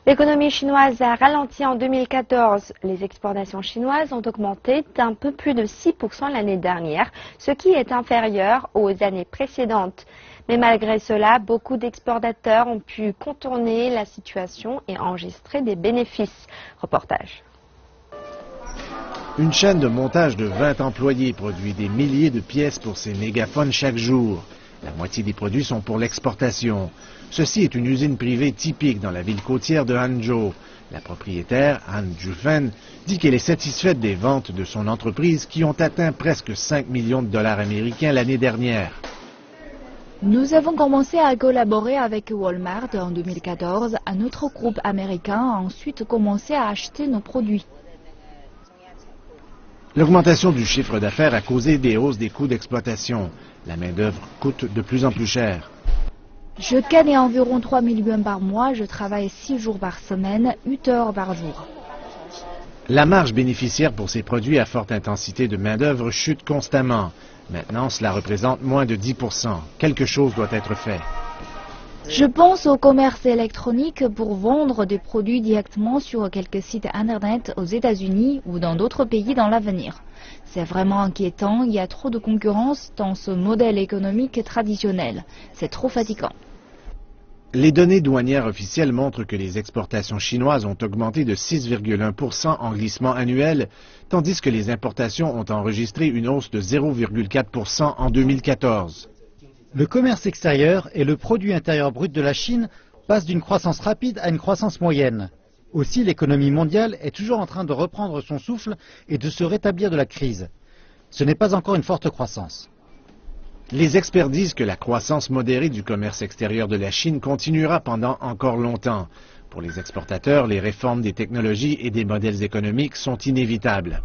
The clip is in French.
L'économie chinoise a ralenti en 2014. Les exportations chinoises ont augmenté d'un peu plus de 6% l'année dernière, ce qui est inférieur aux années précédentes. Mais malgré cela, beaucoup d'exportateurs ont pu contourner la situation et enregistrer des bénéfices. Reportage. Une chaîne de montage de 20 employés produit des milliers de pièces pour ces mégaphones chaque jour. La moitié des produits sont pour l'exportation. Ceci est une usine privée typique dans la ville côtière de Hangzhou. La propriétaire, Han Jufen, dit qu'elle est satisfaite des ventes de son entreprise qui ont atteint presque 5 millions de dollars américains l'année dernière. Nous avons commencé à collaborer avec Walmart en 2014. Un autre groupe américain a ensuite commencé à acheter nos produits. L'augmentation du chiffre d'affaires a causé des hausses des coûts d'exploitation. La main-d'œuvre coûte de plus en plus cher. Je gagne environ 3 000 yuans par mois. Je travaille 6 jours par semaine, 8 heures par jour. La marge bénéficiaire pour ces produits à forte intensité de main-d'œuvre chute constamment. Maintenant, cela représente moins de 10%. Quelque chose doit être fait. Je pense au commerce électronique pour vendre des produits directement sur quelques sites internet aux États-Unis ou dans d'autres pays dans l'avenir. C'est vraiment inquiétant, il y a trop de concurrence dans ce modèle économique traditionnel. C'est trop fatigant. Les données douanières officielles montrent que les exportations chinoises ont augmenté de 6,1% en glissement annuel, tandis que les importations ont enregistré une hausse de 0,4% en 2014. Le commerce extérieur et le produit intérieur brut de la Chine passent d'une croissance rapide à une croissance moyenne. Aussi, l'économie mondiale est toujours en train de reprendre son souffle et de se rétablir de la crise. Ce n'est pas encore une forte croissance. Les experts disent que la croissance modérée du commerce extérieur de la Chine continuera pendant encore longtemps. Pour les exportateurs, les réformes des technologies et des modèles économiques sont inévitables.